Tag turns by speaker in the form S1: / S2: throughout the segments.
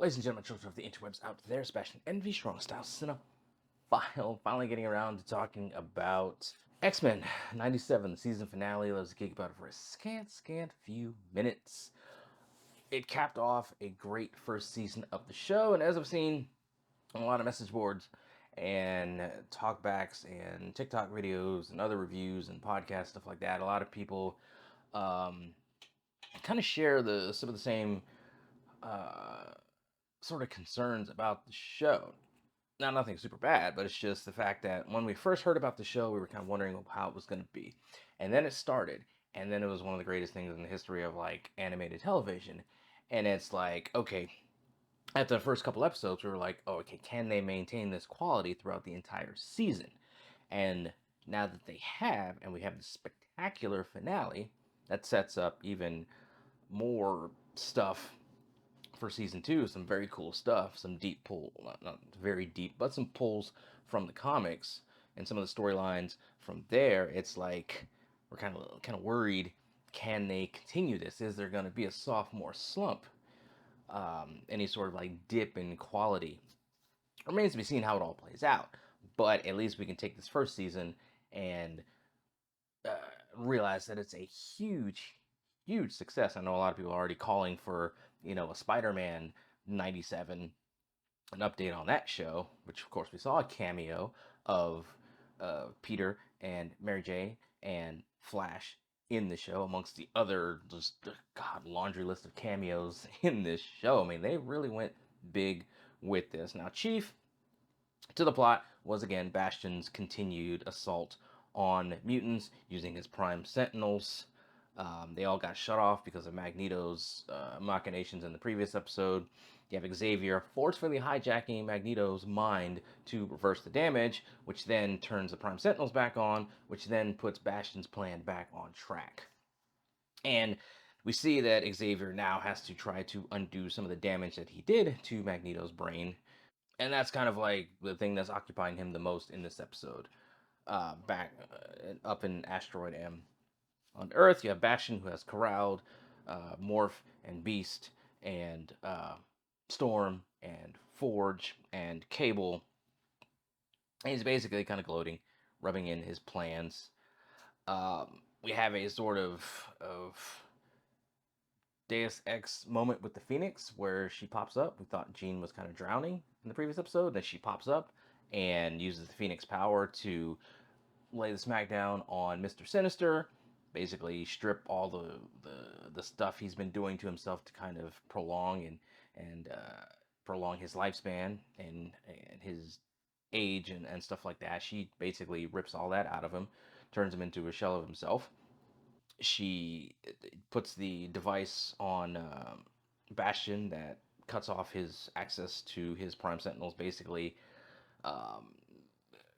S1: Ladies and gentlemen, children of the interwebs out there, Sebastian Envy, Strong Style Cinephile, finally getting around to talking about X-Men 97, the season finale. Let's geek about it for a scant few minutes. It capped off a great first season of the show, and as I've seen on a lot of message boards and talkbacks and TikTok videos and other reviews and podcasts, stuff like that, a lot of people um, kind of share some of the same uh, sort of concerns about the show. Now, nothing super bad, but it's just the fact that when we first heard about the show, we were kind of wondering how it was going to be. And then it started, and then it was one of the greatest things in the history of like animated television. And it's like, okay, after the first couple episodes, we were like, oh, okay, can they maintain this quality throughout the entire season? And now that they have, and we have the spectacular finale, that sets up even more stuff for season two. Some very cool stuff, some deep pull, not very deep, but some pulls from the comics and some of the storylines from there. It's like we're kind of worried. Can they continue this? Is there going to be a sophomore slump? Any sort of like dip in quality? Remains to be seen how it all plays out. But at least we can take this first season and uh, realize that it's a huge success. I know a lot of people are already calling for, a Spider-Man 97, an update on that show, which of course we saw a cameo of Peter and Mary Jane and Flash in the show, amongst the other just god laundry list of cameos in this show. I mean, they really went big with this. Now, Chief, to the plot, was again Bastion's continued assault on mutants using his Prime Sentinels. They all got shut off because of Magneto's machinations in the previous episode. You have Xavier forcefully hijacking Magneto's mind to reverse the damage, which then turns the Prime Sentinels back on, which then puts Bastion's plan back on track. And we see that Xavier now has to try to undo some of the damage that he did to Magneto's brain. And that's kind of like the thing that's occupying him the most in this episode. Back up in Asteroid M. On Earth, you have Bastion, who has corralled Morph and Beast and Storm and Forge and Cable. And he's basically kind of gloating, rubbing in his plans. We have a sort of Deus Ex moment with the Phoenix where she pops up. We thought Jean was kind of drowning in the previous episode. Then she pops up and uses the Phoenix power to lay the smackdown on Mr. Sinister, basically strip all the stuff he's been doing to himself to kind of prolong and prolong his lifespan and his age and stuff like that. She basically rips all that out of him, turns him into a shell of himself. She puts the device on Bastion that cuts off his access to his Prime Sentinels, basically um,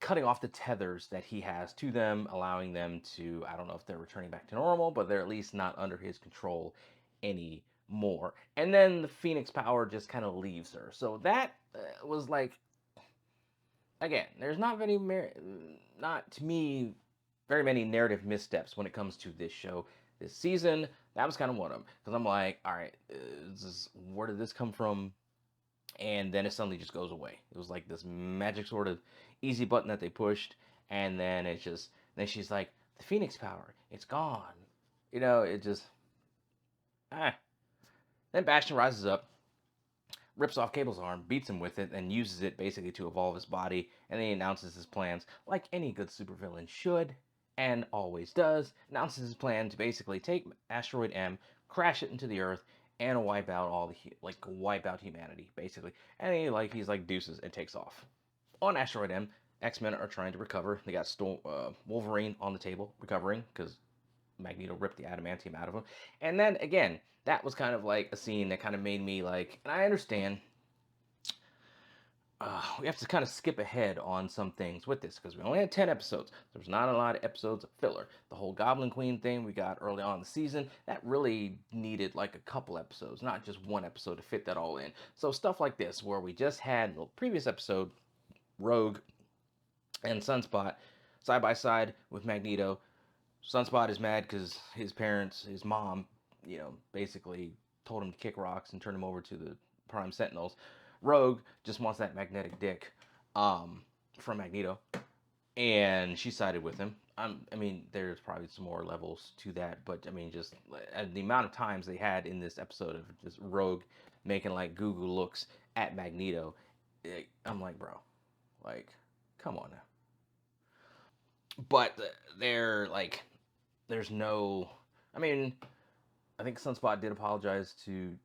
S1: cutting off the tethers that he has to them, allowing them to, I don't know if they're returning back to normal, but they're at least not under his control anymore. And then the Phoenix power just kind of leaves her. So that was like, again, there's not to me, very many narrative missteps when it comes to this show this season. That was kind of one of them. Because I'm like, all right, where did this come from? And then it suddenly just goes away. It was like this magic sort of easy button that they pushed, and then then she's like, the Phoenix power, it's gone. It just ah. Then Bastion rises up, rips off Cable's arm, beats him with it, and uses it basically to evolve his body, and then he announces his plans, like any good supervillain should, and always does, announces his plan to basically take Asteroid M, crash it into the Earth, and wipe out wipe out humanity, basically. And he's like deuces and takes off. On Asteroid M, X-Men are trying to recover. They got Wolverine on the table, recovering, because Magneto ripped the adamantium out of him. And then again, that was kind of like a scene that kind of made me like, and I understand we have to kind of skip ahead on some things with this because we only had 10 episodes. There's not a lot of episodes of filler. The whole Goblin Queen thing we got early on in the season, that really needed like a couple episodes, not just one episode to fit that all in. So stuff like this, where we just had the previous episode, Rogue and Sunspot side by side with Magneto. Sunspot is mad because his parents, his mom, basically told him to kick rocks and turn him over to Prime Sentinels. Rogue just wants that magnetic dick um, from Magneto, and she sided with him. I mean, there's probably some more levels to that, but I mean, just the amount of times they had in this episode of just Rogue making like Google looks at Magneto, I'm like, bro, like, come on now. But they're like, there's no. I mean, I think Sunspot did apologize to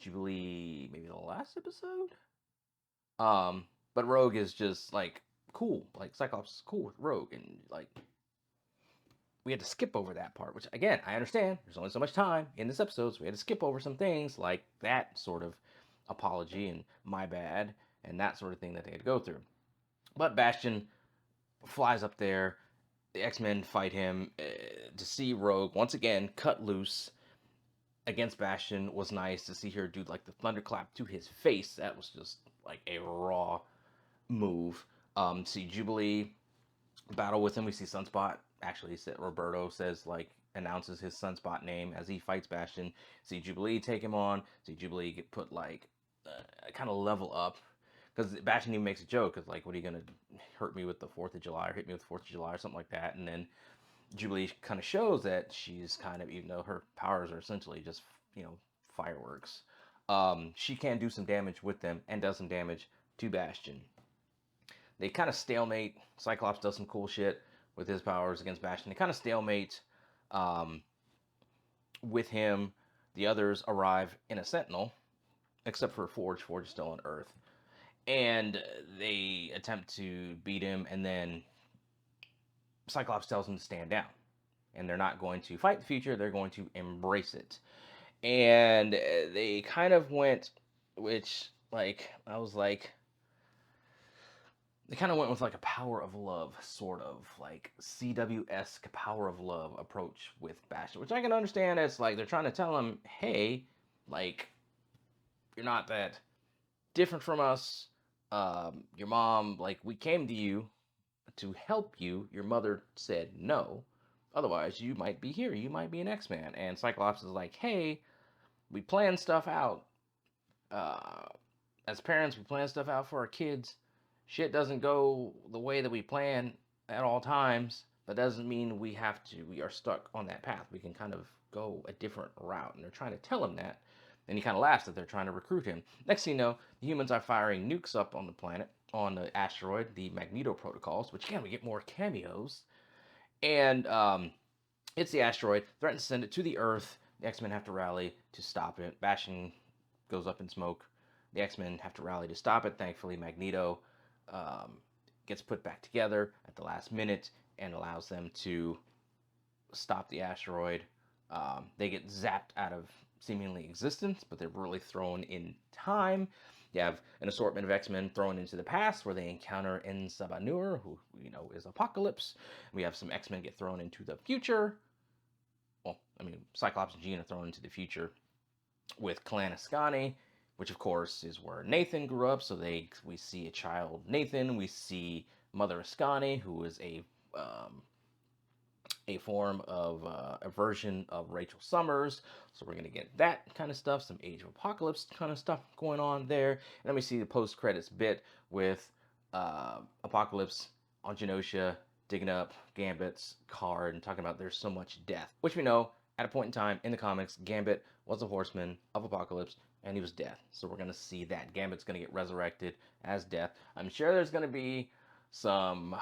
S1: Jubilee maybe the last episode. Um, but Rogue is just like cool. Like Cyclops is cool with Rogue, and like we had to skip over that part, which again, I understand. There's only so much time in this episode, so we had to skip over some things like that sort of apology and my bad and that sort of thing that they had to go through. But Bastion flies up there. The X-Men fight him. To see Rogue once again cut loose against Bastion was nice. To see her do like the thunderclap to his face, that was just like a raw move. See Jubilee battle with him. We see Sunspot actually Roberto says like announces his Sunspot name as he fights Bastion. See Jubilee take him on. See Jubilee get put like kind of level up because Bastion even makes a joke because like, what are you gonna hurt me with the 4th of July or hit me with the 4th of July or something like that? And then Jubilee kind of shows that she's kind of, even though her powers are essentially just fireworks, she can do some damage with them and does some damage to Bastion. They kind of stalemate. Cyclops does some cool shit with his powers against Bastion. They kind of stalemate um, with him. The others arrive in a Sentinel, except for Forge. Forge is still on Earth. And they attempt to beat him, and then Cyclops tells him to stand down. And they're not going to fight the future, they're going to embrace it. And they kind of went, which, like, I was like, they kind of went with like a power of love, sort of like CW-esque power of love approach with Bastion, which I can understand as like they're trying to tell him, hey, like, you're not that different from us. Your mom, like, we came to you to help you. Your mother said no. Otherwise, you might be here. You might be an X-Man. And Cyclops is like, hey, we plan stuff out. Uh, as parents, we plan stuff out for our kids. Shit doesn't go the way that we plan at all times, but doesn't mean we are stuck on that path. We can kind of go a different route. And they're trying to tell him that. And he kind of laughs that they're trying to recruit him. Next thing you know, the humans are firing nukes up on the planet, on the asteroid, the Magneto protocols, which again, we get more cameos. And it's the asteroid, threatens to send it to the Earth. The X Men have to rally to stop it. Bastion goes up in smoke. The X Men have to rally to stop it. Thankfully, Magneto um, gets put back together at the last minute and allows them to stop the asteroid. They get zapped out of seemingly existence, but they're really thrown in time. You have an assortment of X-Men thrown into the past where they encounter En Sabanur, who is Apocalypse. We have some X-Men get thrown into the future. Well, I mean, Cyclops and Jean are thrown into the future with Clan Ascani, which of course is where Nathan grew up. So we see a child Nathan. We see Mother Ascani, who is a form of a version of Rachel Summers. So we're gonna get that kind of stuff, some Age of Apocalypse kind of stuff going on there. And then we see the post credits bit with Apocalypse on Genosha digging up Gambit's card and talking about there's so much death, which we know at a point in time in the comics, Gambit was a horseman of Apocalypse and he was Death. So we're gonna see that Gambit's gonna get resurrected as Death. I'm sure there's gonna be some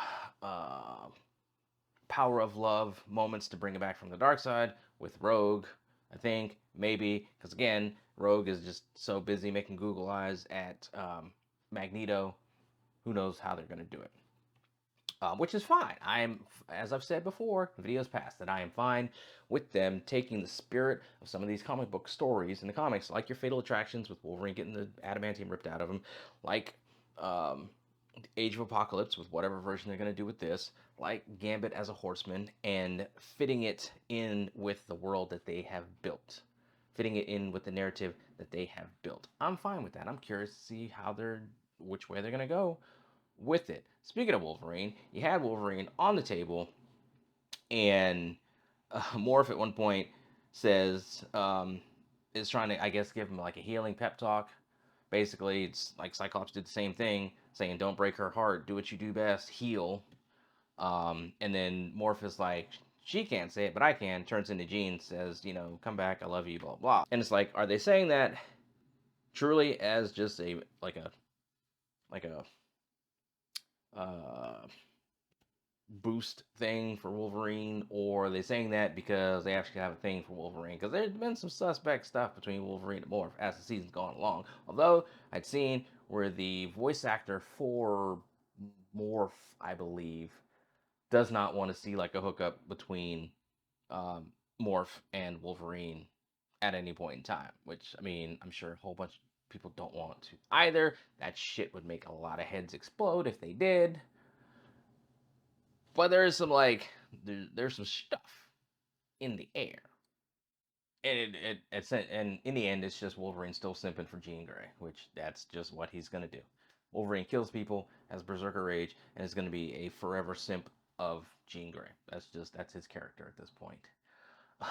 S1: power of love moments to bring it back from the dark side with Rogue. I think maybe because again, Rogue is just so busy making Google eyes at Magneto. Who knows how they're going to do it? Which is fine. I am, as I've said before, in videos past, that I am fine with them taking the spirit of some of these comic book stories in the comics, like your Fatal Attractions with Wolverine getting the adamantium ripped out of him, like Age of Apocalypse with whatever version they're going to do with this, like Gambit as a horseman, and fitting it in with the world that they have built, fitting it in with the narrative that they have built. I'm fine with that. I'm curious to see which way they're going to go with it. Speaking of Wolverine, you had Wolverine on the table, and Morph at one point says, is trying to, I guess, give him like a healing pep talk. Basically, it's like Cyclops did the same thing, saying, "Don't break her heart. Do what you do best. Heal." And then Morph is like, "She can't say it, but I can." Turns into Jean, says, "Come back. I love you." Blah blah. And it's like, are they saying that truly as just a like a uh, boost thing for Wolverine, or are they saying that because they actually have a thing for Wolverine? Because there's been some suspect stuff between Wolverine and Morph as the season's gone along. Although I'd seen where the voice actor for Morph, I believe, does not want to see like a hookup between um, Morph and Wolverine at any point in time. Which, I mean, I'm sure a whole bunch of people don't want to either. That shit would make a lot of heads explode if they did. But there's some there's some stuff in the air, and and in the end, it's just Wolverine still simping for Jean Grey, which that's just what he's gonna do. Wolverine kills people, has Berserker Rage, and is gonna be a forever simp of Jean Grey. That's his character at this point.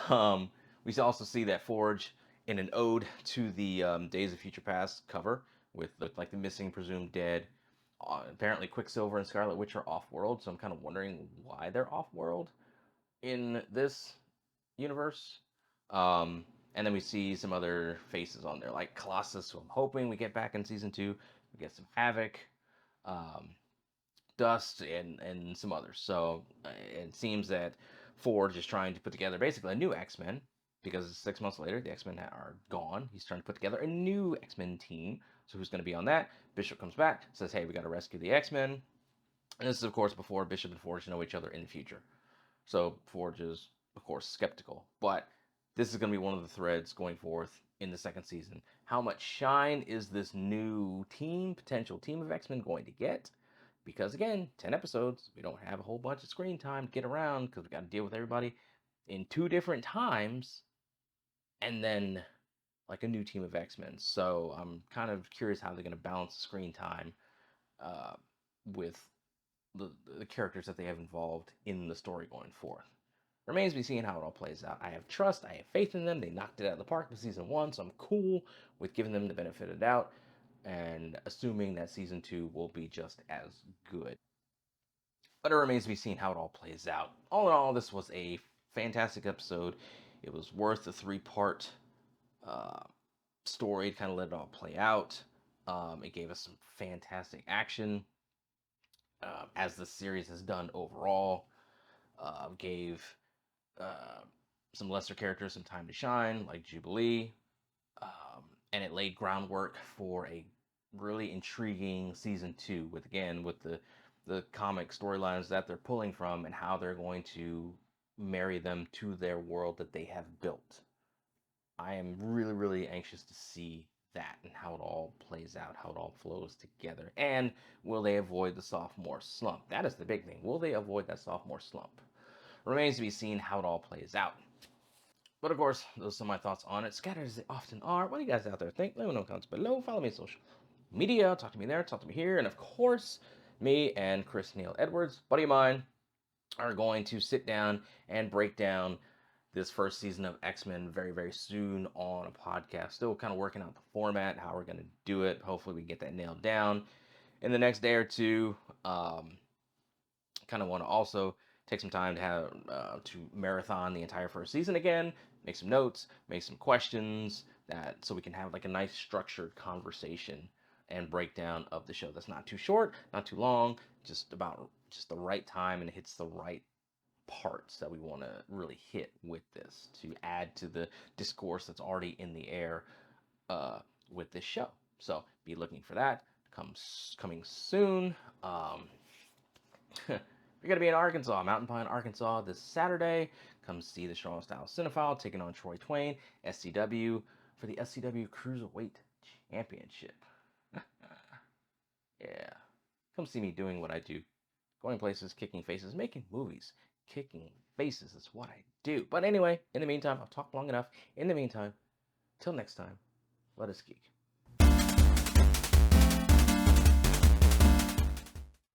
S1: Um, we also see that Forge in an ode to the Days of Future Past cover with like the missing presumed dead. Apparently, Quicksilver and Scarlet Witch are off world, so I'm kind of wondering why they're off world in this universe. Um, and then we see some other faces on there, like Colossus, who I'm hoping we get back in season 2. We get some Havoc, um, Dust, and some others. So it seems that Forge is trying to put together basically a new X-Men, because 6 months later the X-Men are gone. He's trying to put together a new X-Men team. So who's going to be on that? Bishop comes back, says, "Hey, we got to rescue the X-Men." And this is, of course, before Bishop and Forge know each other in the future. So Forge is, of course, skeptical. But this is going to be one of the threads going forth in the second season. How much shine is this new potential team of X-Men going to get? Because again, 10 episodes, we don't have a whole bunch of screen time to get around because we got to deal with everybody in 2 different times, and then like a new team of X-Men. So I'm kind of curious how they're going to balance the screen time uh, with the characters that they have involved in the story going forth. Remains to be seen how it all plays out. I have trust, I have faith in them. They knocked it out of the park with season 1, so I'm cool with giving them the benefit of the doubt and assuming that season 2 will be just as good. But it remains to be seen how it all plays out. All in all, this was a fantastic episode. It was worth the 3-part uh, story to kind of let it all play out. It gave us some fantastic action, as the series has done overall. Gave uh, some lesser characters some time to shine, like Jubilee, and it laid groundwork for a really intriguing season 2 with, again, with the comic storylines that they're pulling from and how they're going to marry them to their world that they have built. I am really, really anxious to see that and how it all plays out, how it all flows together. And will they avoid the sophomore slump? That is the big thing. Will they avoid that sophomore slump? Remains to be seen how it all plays out. But of course, those are my thoughts on it, scattered as they often are. What do you guys out there think? Let me know in the comments below. Follow me on social media. Talk to me there. Talk to me here. And of course, me and Chris Neil Edwards, buddy of mine, are going to sit down and break down this first season of X-Men very, very soon on a podcast. Still kind of working out the format, how we're going to do it. Hopefully we can get that nailed down in the next day or two. Kind of want to also take some time to have to marathon the entire first season again, make some notes, make some questions, that so we can have like a nice structured conversation and breakdown of the show that's not too short, not too long, just the right time, and it hits the right parts that we want to really hit with this to add to the discourse that's already in the air uh, with this show. So be looking for that. Coming soon. You're going to be in Arkansas, Mountain Pine, Arkansas this Saturday. Come see the Strong Style Cinephile taking on Troy Twain, SCW, for the SCW Cruiserweight Championship. Yeah. Come see me doing what I do. Going places, kicking faces, making movies. Kicking faces is what I do. But anyway, in the meantime, I've talked long enough. In the meantime, till next time, let us geek.